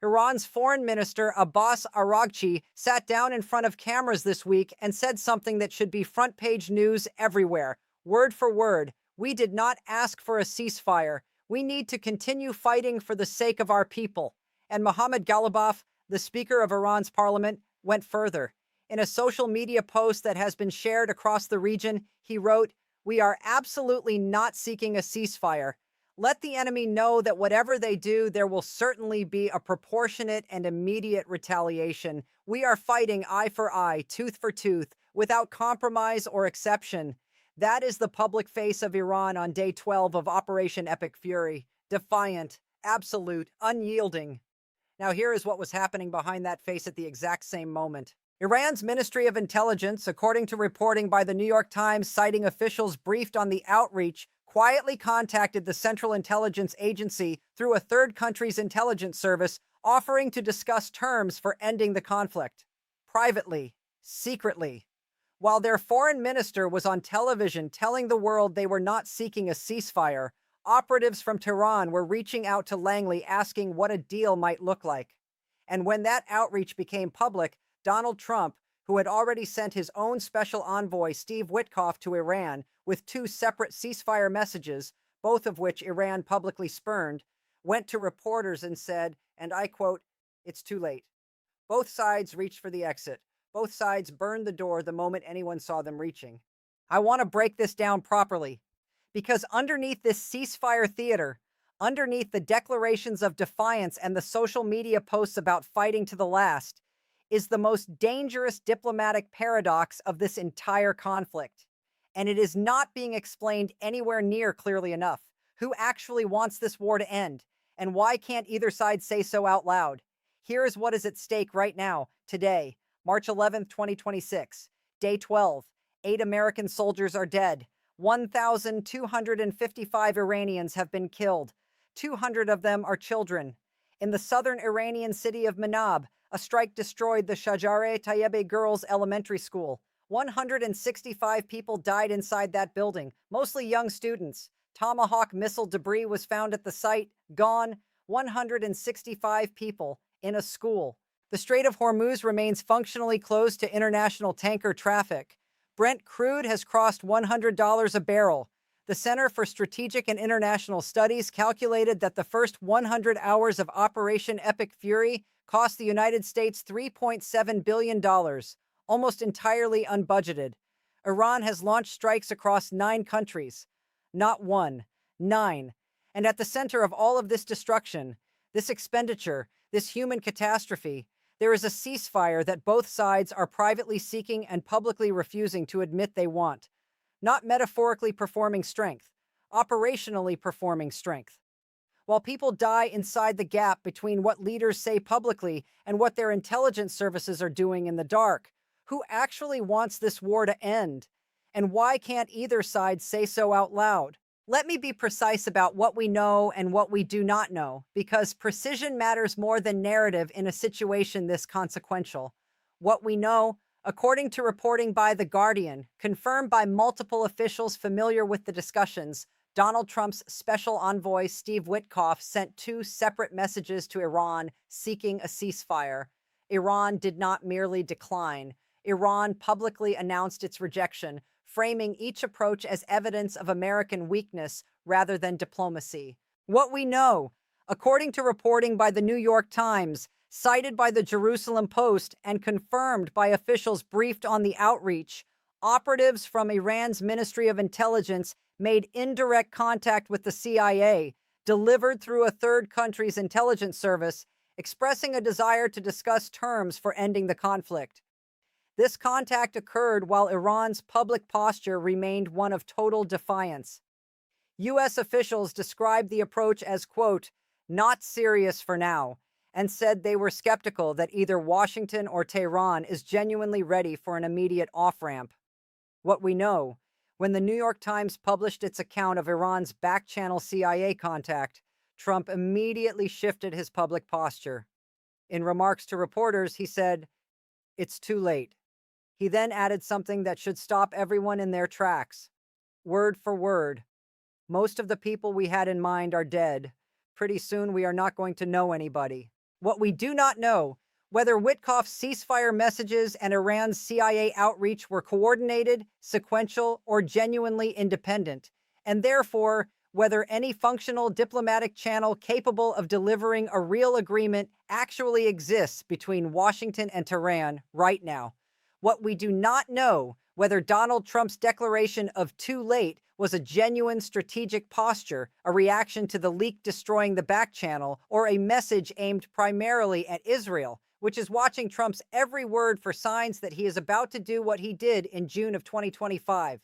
Iran's foreign minister Abbas Araghchi sat down in front of cameras this week and said something that should be front page news everywhere. Word for word, we did not ask for a ceasefire. We need to continue fighting for the sake of our people. And Mohammad Ghalibaf, the Speaker of Iran's parliament, went further. In a social media post that has been shared across the region, he wrote, "We are absolutely not seeking a ceasefire. Let the enemy know that whatever they do, there will certainly be a proportionate and immediate retaliation. We are fighting eye for eye, tooth for tooth, without compromise or exception." That is the public face of Iran on day 12 of Operation Epic Fury. Defiant, absolute, unyielding. Now here is what was happening behind that face at the exact same moment. Iran's Ministry of Intelligence, according to reporting by the New York Times citing officials briefed on the outreach, quietly contacted the Central Intelligence Agency through a third country's intelligence service, offering to discuss terms for ending the conflict. Privately, secretly. While their foreign minister was on television telling the world they were not seeking a ceasefire, operatives from Tehran were reaching out to Langley asking what a deal might look like. And when that outreach became public, Donald Trump, who had already sent his own special envoy, Steve Witkoff, to Iran with two separate ceasefire messages, both of which Iran publicly spurned, went to reporters and said, and I quote, "It's too late." Both sides reached for the exit. Both sides burned the door the moment anyone saw them reaching. I want to break this down properly, because underneath this ceasefire theater, underneath the declarations of defiance and the social media posts about fighting to the last, is the most dangerous diplomatic paradox of this entire conflict. And it is not being explained anywhere near clearly enough. Who actually wants this war to end? And why can't either side say so out loud? Here is what is at stake right now, today, March 11th, 2026, day 12. 8 American soldiers are dead. 1,255 Iranians have been killed. 200 of them are children. In the southern Iranian city of Manab, a strike destroyed the Shajare Tayyebe Girls Elementary School. 165 people died inside that building, mostly young students. Tomahawk missile debris was found at the site, gone. 165 people in a school. The Strait of Hormuz remains functionally closed to international tanker traffic. Brent crude has crossed $100 a barrel. The Center for Strategic and International Studies calculated that the first 100 hours of Operation Epic Fury cost the United States $3.7 billion, almost entirely unbudgeted. Iran has launched strikes across 9 countries. Not one, 9. And at the center of all of this destruction, this expenditure, this human catastrophe, there is a ceasefire that both sides are privately seeking and publicly refusing to admit they want. Not metaphorically performing strength, operationally performing strength. While people die inside the gap between what leaders say publicly and what their intelligence services are doing in the dark, who actually wants this war to end? And why can't either side say so out loud? Let me be precise about what we know and what we do not know, because precision matters more than narrative in a situation this consequential. What we know, according to reporting by The Guardian, confirmed by multiple officials familiar with the discussions, Donald Trump's special envoy, Steve Witkoff, sent 2 separate messages to Iran seeking a ceasefire. Iran did not merely decline. Iran publicly announced its rejection, framing each approach as evidence of American weakness rather than diplomacy. What we know, according to reporting by the New York Times, cited by the Jerusalem Post, and confirmed by officials briefed on the outreach, operatives from Iran's Ministry of Intelligence made indirect contact with the CIA, delivered through a third country's intelligence service, expressing a desire to discuss terms for ending the conflict. This contact occurred while Iran's public posture remained one of total defiance. U.S. officials described the approach as, quote, "not serious for now," and said they were skeptical that either Washington or Tehran is genuinely ready for an immediate off-ramp. What we know, when the New York Times published its account of Iran's back-channel CIA contact, Trump immediately shifted his public posture. In remarks to reporters, he said, "It's too late." He then added something that should stop everyone in their tracks. Word for word. "Most of the people we had in mind are dead. Pretty soon we are not going to know anybody." What we do not know, whether Witkoff's ceasefire messages and Iran's CIA outreach were coordinated, sequential, or genuinely independent, and therefore, whether any functional diplomatic channel capable of delivering a real agreement actually exists between Washington and Tehran right now. What we do not know, whether Donald Trump's declaration of too late was a genuine strategic posture, a reaction to the leak destroying the back channel, or a message aimed primarily at Israel, which is watching Trump's every word for signs that he is about to do what he did in June of 2025.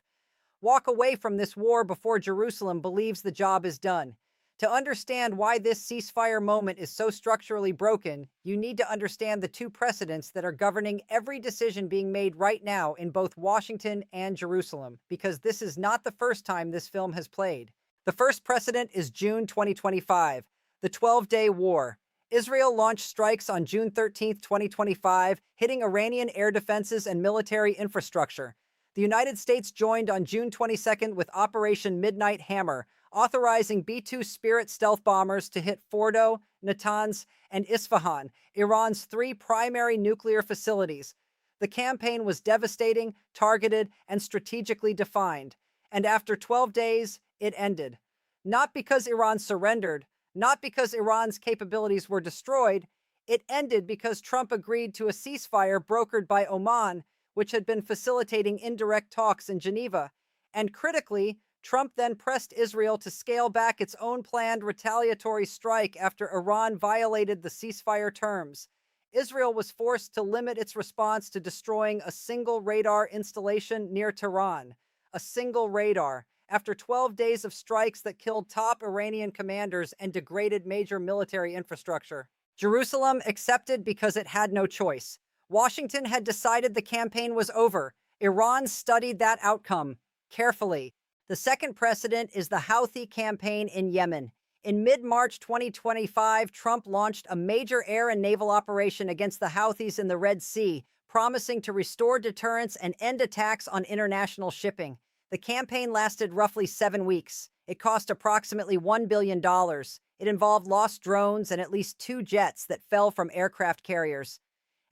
Walk away from this war before Jerusalem believes the job is done. To understand why this ceasefire moment is so structurally broken, you need to understand the two precedents that are governing every decision being made right now in both Washington and Jerusalem, because this is not the first time this film has played. The first precedent is June 2025, the 12-day war. Israel launched strikes on June 13, 2025, hitting Iranian air defenses and military infrastructure. The United States joined on June 22nd with Operation Midnight Hammer, authorizing B-2 Spirit stealth bombers to hit Fordo, Natanz, and Isfahan, Iran's three primary nuclear facilities. The campaign was devastating, targeted, and strategically defined. And after 12 days, it ended. Not because Iran surrendered, not because Iran's capabilities were destroyed, it ended because Trump agreed to a ceasefire brokered by Oman, which had been facilitating indirect talks in Geneva. And critically, Trump then pressed Israel to scale back its own planned retaliatory strike after Iran violated the ceasefire terms. Israel was forced to limit its response to destroying a single radar installation near Tehran. A single radar, after 12 days of strikes that killed top Iranian commanders and degraded major military infrastructure. Jerusalem accepted because it had no choice. Washington had decided the campaign was over. Iran studied that outcome carefully. The second precedent is the Houthi campaign in Yemen. In mid-March 2025, Trump launched a major air and naval operation against the Houthis in the Red Sea, promising to restore deterrence and end attacks on international shipping. The campaign lasted roughly 7 weeks. It cost approximately $1 billion. It involved lost drones and at least 2 jets that fell from aircraft carriers.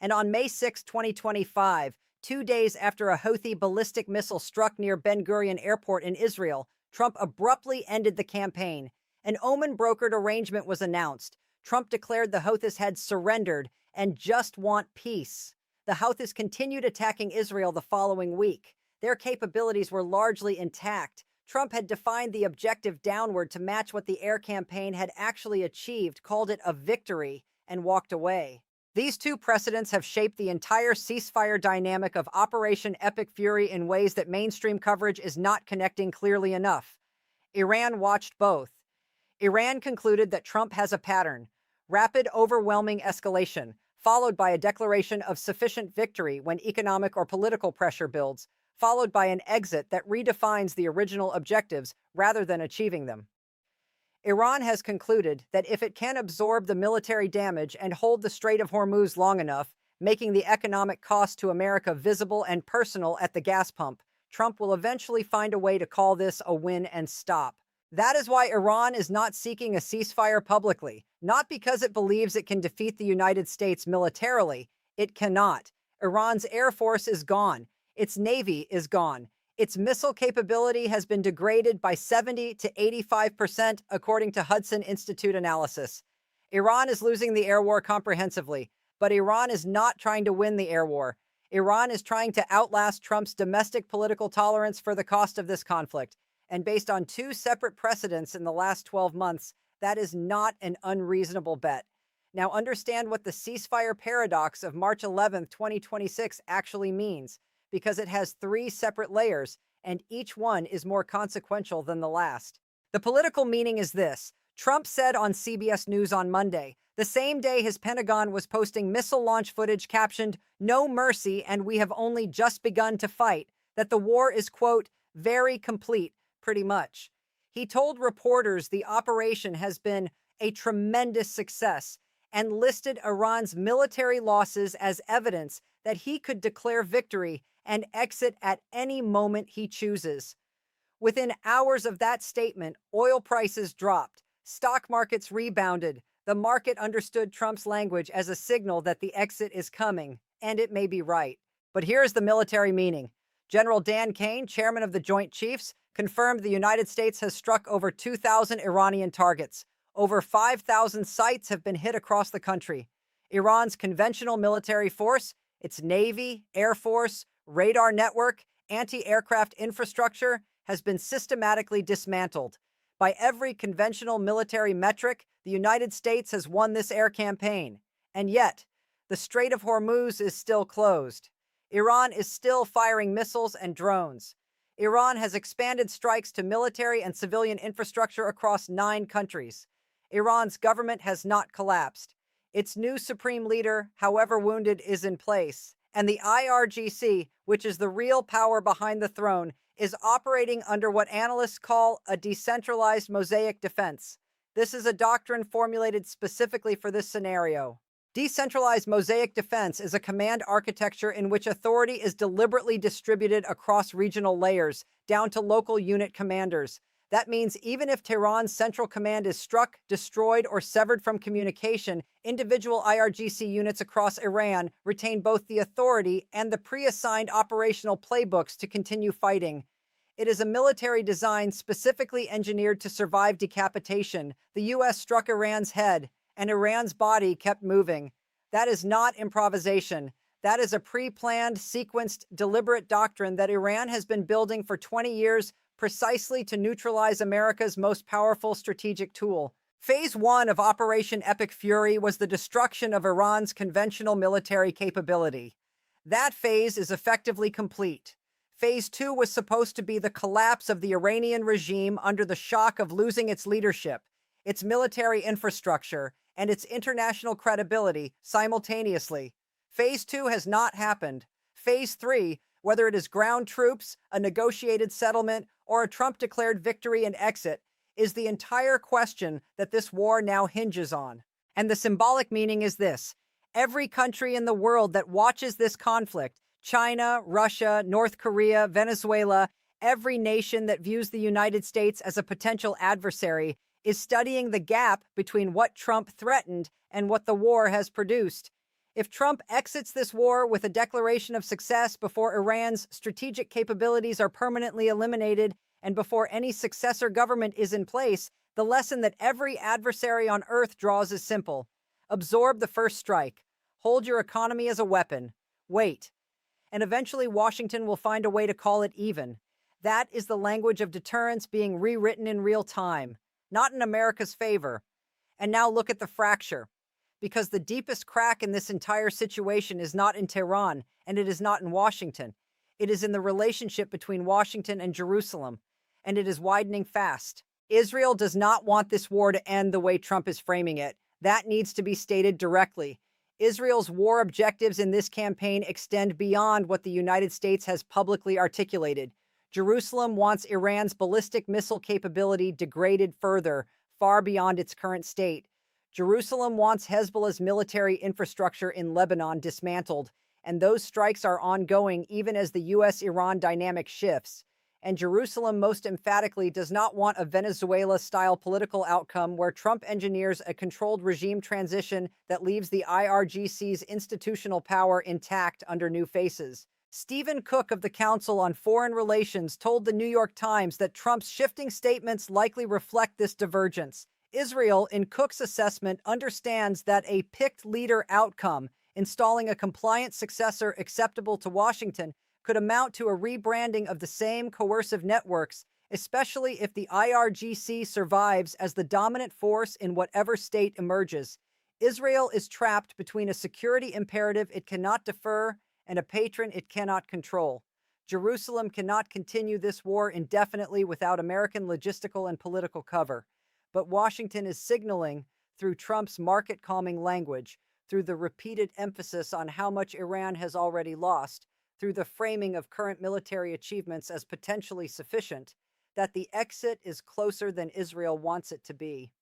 And on May 6, 2025, 2 days after a Houthi ballistic missile struck near Ben Gurion Airport in Israel, Trump abruptly ended the campaign. An Oman-brokered arrangement was announced. Trump declared the Houthis had surrendered and just want peace. The Houthis continued attacking Israel the following week. Their capabilities were largely intact. Trump had defined the objective downward to match what the air campaign had actually achieved, called it a victory, and walked away. These two precedents have shaped the entire ceasefire dynamic of Operation Epic Fury in ways that mainstream coverage is not connecting clearly enough. Iran watched both. Iran concluded that Trump has a pattern: rapid, overwhelming escalation, followed by a declaration of sufficient victory when economic or political pressure builds, followed by an exit that redefines the original objectives rather than achieving them. Iran has concluded that if it can absorb the military damage and hold the Strait of Hormuz long enough, making the economic cost to America visible and personal at the gas pump, Trump will eventually find a way to call this a win and stop. That is why Iran is not seeking a ceasefire publicly, not because it believes it can defeat the United States militarily. It cannot. Iran's air force is gone. Its navy is gone. Its missile capability has been degraded by 70 to 85%, according to Hudson Institute analysis. Iran is losing the air war comprehensively, but Iran is not trying to win the air war. Iran is trying to outlast Trump's domestic political tolerance for the cost of this conflict. And based on 2 separate precedents in the last 12 months, that is not an unreasonable bet. Now understand what the ceasefire paradox of March 11, 2026 actually means, because it has 3 separate layers, and each one is more consequential than the last. The political meaning is this. Trump said on CBS News on Monday, the same day his Pentagon was posting missile launch footage captioned, "No mercy, and we have only just begun to fight," that the war is, quote, very complete, pretty much. He told reporters the operation has been a tremendous success and listed Iran's military losses as evidence that he could declare victory and exit at any moment he chooses. Within hours of that statement, oil prices dropped, stock markets rebounded, The market understood Trump's language as a signal that the exit is coming, and it may be right. But here's the military meaning. General Dan Kane, chairman of the Joint Chiefs, confirmed the United States has struck over 2,000 Iranian targets. Over 5,000 sites have been hit across the country. Iran's conventional military force, its Navy, Air Force, radar network, anti-aircraft infrastructure, has been systematically dismantled. By every conventional military metric, the United States has won this air campaign. And yet, the Strait of Hormuz is still closed. Iran is still firing missiles and drones. Iran has expanded strikes to military and civilian infrastructure across 9 countries. Iran's government has not collapsed. Its new supreme leader, however wounded, is in place. And the IRGC, which is the real power behind the throne, is operating under what analysts call a decentralized mosaic defense. This is a doctrine formulated specifically for this scenario. Decentralized mosaic defense is a command architecture in which authority is deliberately distributed across regional layers, down to local unit commanders. That means even if Tehran's central command is struck, destroyed, or severed from communication, individual IRGC units across Iran retain both the authority and the pre-assigned operational playbooks to continue fighting. It is a military design specifically engineered to survive decapitation. The U.S. struck Iran's head, and Iran's body kept moving. That is not improvisation. That is a pre-planned, sequenced, deliberate doctrine that Iran has been building for 20 years precisely to neutralize America's most powerful strategic tool. Phase 1 of Operation Epic Fury was the destruction of Iran's conventional military capability. That phase is effectively complete. Phase 2 was supposed to be the collapse of the Iranian regime under the shock of losing its leadership, its military infrastructure, and its international credibility simultaneously. Phase 2 has not happened. Phase 3, whether it is ground troops, a negotiated settlement, or a Trump-declared victory and exit, is the entire question that this war now hinges on. And the symbolic meaning is this: every country in the world that watches this conflict, China, Russia, North Korea, Venezuela, every nation that views the United States as a potential adversary, is studying the gap between what Trump threatened and what the war has produced. If Trump exits this war with a declaration of success before Iran's strategic capabilities are permanently eliminated and before any successor government is in place, the lesson that every adversary on earth draws is simple. Absorb the first strike. Hold your economy as a weapon. Wait. And eventually Washington will find a way to call it even. That is the language of deterrence being rewritten in real time, not in America's favor. And now look at the fracture. Because the deepest crack in this entire situation is not in Tehran, and it is not in Washington. It is in the relationship between Washington and Jerusalem, and it is widening fast. Israel does not want this war to end the way Trump is framing it. That needs to be stated directly. Israel's war objectives in this campaign extend beyond what the United States has publicly articulated. Jerusalem wants Iran's ballistic missile capability degraded further, far beyond its current state. Jerusalem wants Hezbollah's military infrastructure in Lebanon dismantled, and those strikes are ongoing even as the U.S.-Iran dynamic shifts. And Jerusalem most emphatically does not want a Venezuela-style political outcome where Trump engineers a controlled regime transition that leaves the IRGC's institutional power intact under new faces. Stephen Cook of the Council on Foreign Relations told the New York Times that Trump's shifting statements likely reflect this divergence. Israel, in Cook's assessment, understands that a picked leader outcome, installing a compliant successor acceptable to Washington, could amount to a rebranding of the same coercive networks, especially if the IRGC survives as the dominant force in whatever state emerges. Israel is trapped between a security imperative it cannot defer and a patron it cannot control. Jerusalem cannot continue this war indefinitely without American logistical and political cover. But Washington is signaling, through Trump's market-calming language, through the repeated emphasis on how much Iran has already lost, through the framing of current military achievements as potentially sufficient, that the exit is closer than Israel wants it to be.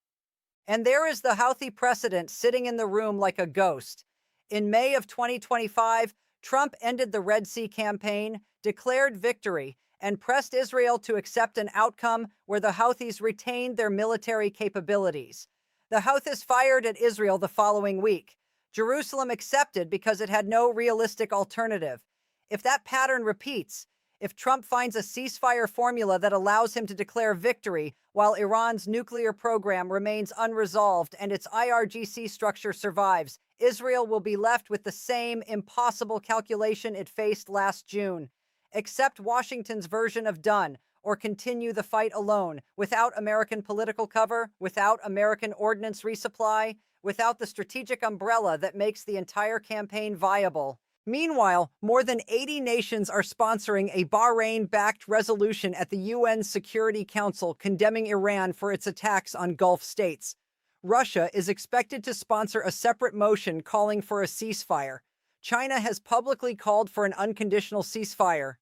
And there is the Houthi precedent sitting in the room like a ghost. In May of 2025, Trump ended the Red Sea campaign, declared victory, and pressed Israel to accept an outcome where the Houthis retained their military capabilities. The Houthis fired at Israel the following week. Jerusalem accepted because it had no realistic alternative. If that pattern repeats, if Trump finds a ceasefire formula that allows him to declare victory while Iran's nuclear program remains unresolved and its IRGC structure survives, Israel will be left with the same impossible calculation it faced last June. Accept Washington's version of done, or continue the fight alone, without American political cover, without American ordnance resupply, without the strategic umbrella that makes the entire campaign viable. Meanwhile, more than 80 nations are sponsoring a Bahrain-backed resolution at the UN Security Council condemning Iran for its attacks on Gulf states. Russia is expected to sponsor a separate motion calling for a ceasefire. China has publicly called for an unconditional ceasefire.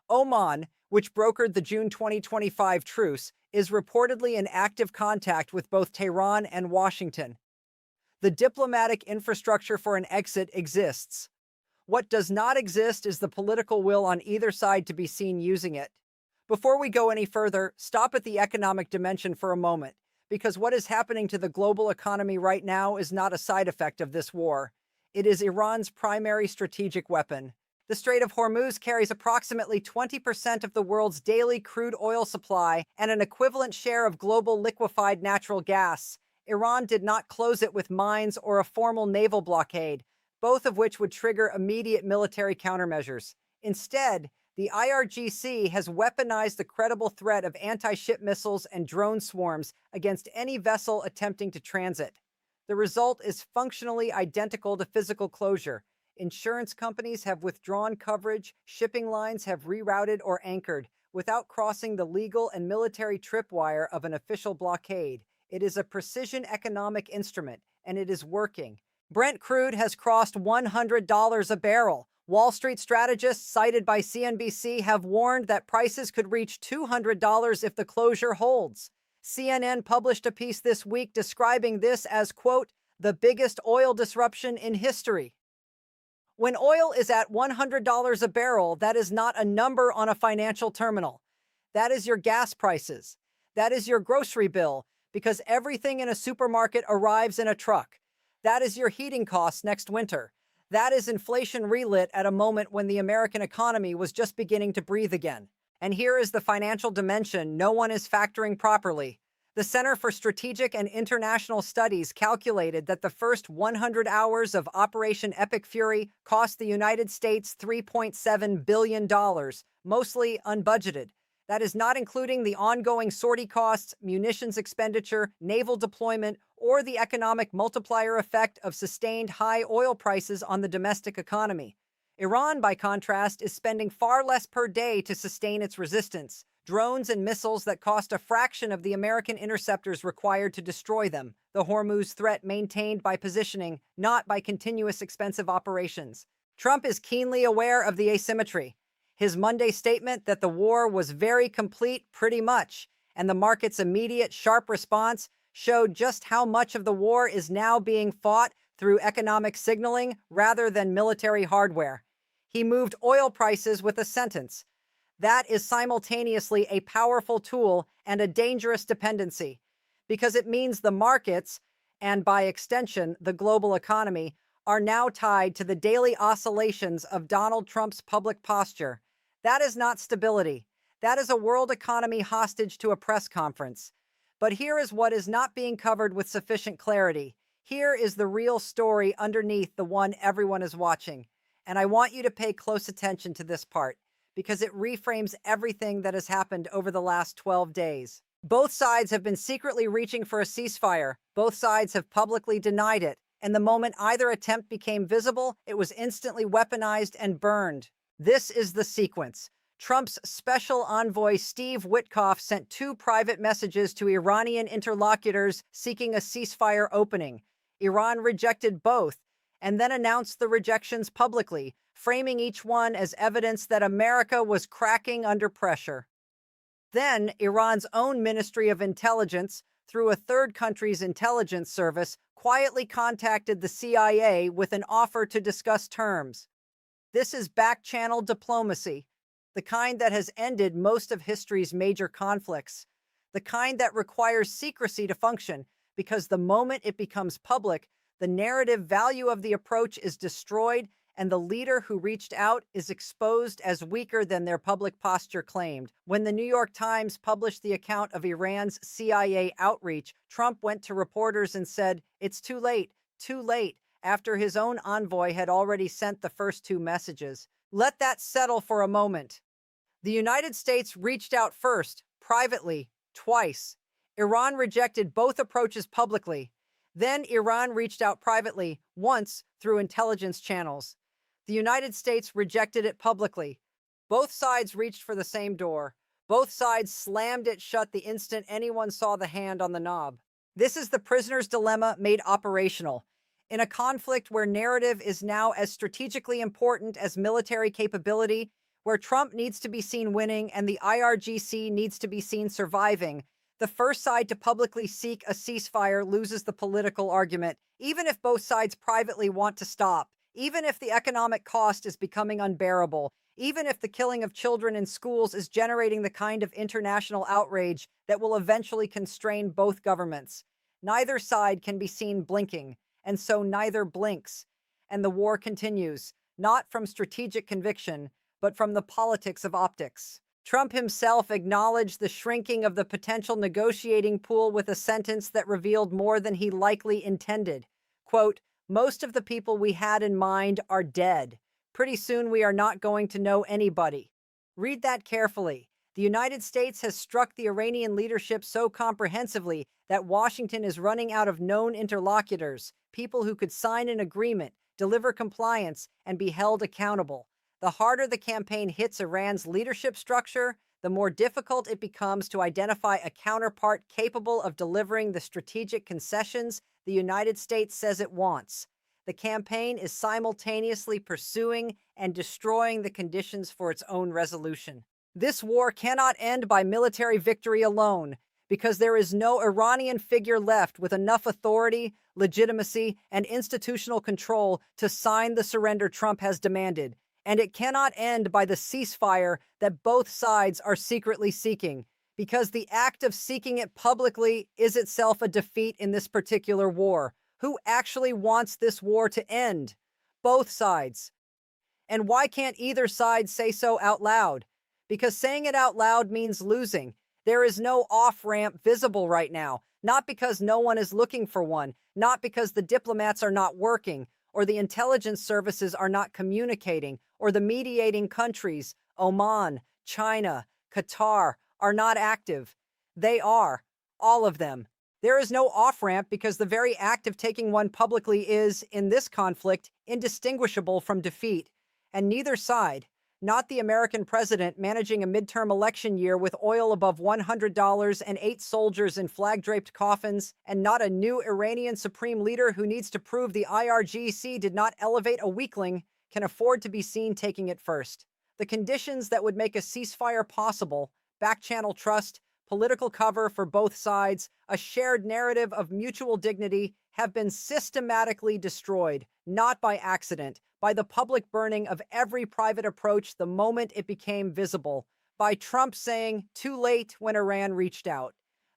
Oman, which brokered the June 2025 truce, is reportedly in active contact with both Tehran and Washington. The diplomatic infrastructure for an exit exists. What does not exist is the political will on either side to be seen using it. Before we go any further, stop at the economic dimension for a moment, because what is happening to the global economy right now is not a side effect of this war. It is Iran's primary strategic weapon. The Strait of Hormuz carries approximately 20% of the world's daily crude oil supply and an equivalent share of global liquefied natural gas. Iran did not close it with mines or a formal naval blockade, both of which would trigger immediate military countermeasures. Instead, the IRGC has weaponized the credible threat of anti-ship missiles and drone swarms against any vessel attempting to transit. The result is functionally identical to physical closure. Insurance companies have withdrawn coverage, shipping lines have rerouted or anchored, without crossing the legal and military tripwire of an official blockade. It is a precision economic instrument, and it is working. Brent crude has crossed $100 a barrel. Wall Street strategists cited by CNBC have warned that prices could reach $200 if the closure holds. CNN published a piece this week describing this as, quote, the biggest oil disruption in history. When oil is at $100 a barrel, that is not a number on a financial terminal. That is your gas prices. That is your grocery bill, because everything in a supermarket arrives in a truck. That is your heating costs next winter. That is inflation relit at a moment when the American economy was just beginning to breathe again. And here is the financial dimension no one is factoring properly. The Center for Strategic and International Studies calculated that the first 100 hours of Operation Epic Fury cost the United States $3.7 billion, mostly unbudgeted. That is not including the ongoing sortie costs, munitions expenditure, naval deployment, or the economic multiplier effect of sustained high oil prices on the domestic economy. Iran, by contrast, is spending far less per day to sustain its resistance. Drones and missiles that cost a fraction of the American interceptors required to destroy them. The Hormuz threat maintained by positioning, not by continuous expensive operations. Trump is keenly aware of the asymmetry. His Monday statement that the war was very complete pretty much, and the market's immediate sharp response showed just how much of the war is now being fought through economic signaling rather than military hardware. He moved oil prices with a sentence. That is simultaneously a powerful tool and a dangerous dependency, because it means the markets, and by extension, the global economy, are now tied to the daily oscillations of Donald Trump's public posture. That is not stability. That is a world economy hostage to a press conference. But here is what is not being covered with sufficient clarity. Here is the real story underneath the one everyone is watching. And I want you to pay close attention to this part, because it reframes everything that has happened over the last 12 days. Both sides have been secretly reaching for a ceasefire. Both sides have publicly denied it. And the moment either attempt became visible, it was instantly weaponized and burned. This is the sequence. Trump's special envoy Steve Witkoff sent 2 private messages to Iranian interlocutors seeking a ceasefire opening. Iran rejected both, and then announced the rejections publicly, framing each one as evidence that America was cracking under pressure. Then, Iran's own Ministry of Intelligence, through a third country's intelligence service, quietly contacted the CIA with an offer to discuss terms. This is back-channel diplomacy, the kind that has ended most of history's major conflicts, the kind that requires secrecy to function, because the moment it becomes public, the narrative value of the approach is destroyed, and the leader who reached out is exposed as weaker than their public posture claimed. When the New York Times published the account of Iran's CIA outreach, Trump went to reporters and said, "It's too late," after his own envoy had already sent the first two messages. Let that settle for a moment. The United States reached out first, privately, twice. Iran rejected both approaches publicly. Then Iran reached out privately, once through intelligence channels. The United States rejected it publicly. Both sides reached for the same door. Both sides slammed it shut the instant anyone saw the hand on the knob. This is the prisoner's dilemma made operational. In a conflict where narrative is now as strategically important as military capability, where Trump needs to be seen winning and the IRGC needs to be seen surviving, the first side to publicly seek a ceasefire loses the political argument, even if both sides privately want to stop, even if the economic cost is becoming unbearable, even if the killing of children in schools is generating the kind of international outrage that will eventually constrain both governments. Neither side can be seen blinking, and so neither blinks, and the war continues, not from strategic conviction, but from the politics of optics. Trump himself acknowledged the shrinking of the potential negotiating pool with a sentence that revealed more than he likely intended. Quote, "Most of the people we had in mind are dead. Pretty soon we are not going to know anybody." Read that carefully. The United States has struck the Iranian leadership so comprehensively that Washington is running out of known interlocutors, people who could sign an agreement, deliver compliance, and be held accountable. The harder the campaign hits Iran's leadership structure, the more difficult it becomes to identify a counterpart capable of delivering the strategic concessions the United States says it wants. The campaign is simultaneously pursuing and destroying the conditions for its own resolution. This war cannot end by military victory alone, because there is no Iranian figure left with enough authority, legitimacy, and institutional control to sign the surrender Trump has demanded. And it cannot end by the ceasefire that both sides are secretly seeking, because the act of seeking it publicly is itself a defeat in this particular war. Who actually wants this war to end? Both sides. And why can't either side say so out loud? Because saying it out loud means losing. There is no off-ramp visible right now, not because no one is looking for one, not because the diplomats are not working, or the intelligence services are not communicating, or the mediating countries, Oman, China, Qatar, are not active. They are, all of them. There is no off-ramp because the very act of taking one publicly is, in this conflict, indistinguishable from defeat. And neither side, not the American president managing a midterm election year with oil above $100 and 8 soldiers in flag-draped coffins, and not a new Iranian supreme leader who needs to prove the IRGC did not elevate a weakling, can afford to be seen taking it first. The conditions that would make a ceasefire possible, back-channel trust, political cover for both sides, a shared narrative of mutual dignity, have been systematically destroyed, not by accident, by the public burning of every private approach the moment it became visible, by Trump saying too late when Iran reached out,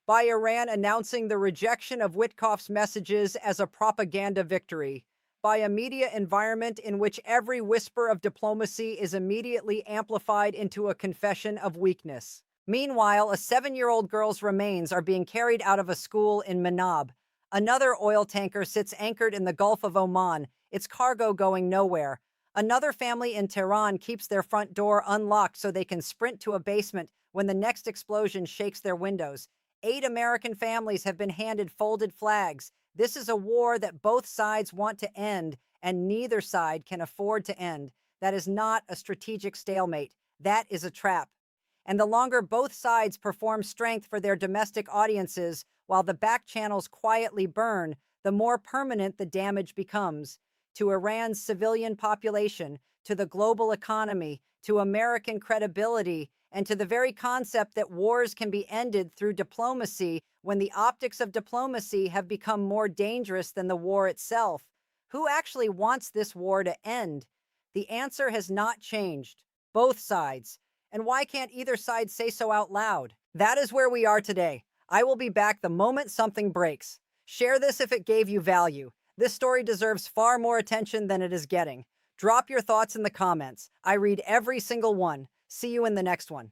by Iran announcing the rejection of Witkoff's messages as a propaganda victory, by a media environment in which every whisper of diplomacy is immediately amplified into a confession of weakness. Meanwhile, a 7-year-old girl's remains are being carried out of a school in Manab. Another oil tanker sits anchored in the Gulf of Oman, its cargo going nowhere. Another family in Tehran keeps their front door unlocked so they can sprint to a basement when the next explosion shakes their windows. 8 American families have been handed folded flags. This is a war that both sides want to end, and neither side can afford to end. That is not a strategic stalemate. That is a trap. And the longer both sides perform strength for their domestic audiences while the back channels quietly burn, the more permanent the damage becomes. To Iran's civilian population, to the global economy, to American credibility, and to the very concept that wars can be ended through diplomacy when the optics of diplomacy have become more dangerous than the war itself. Who actually wants this war to end? The answer has not changed. Both sides. And why can't either side say so out loud? That is where we are today. I will be back the moment something breaks. Share this if it gave you value. This story deserves far more attention than it is getting. Drop your thoughts in the comments. I read every single one. See you in the next one.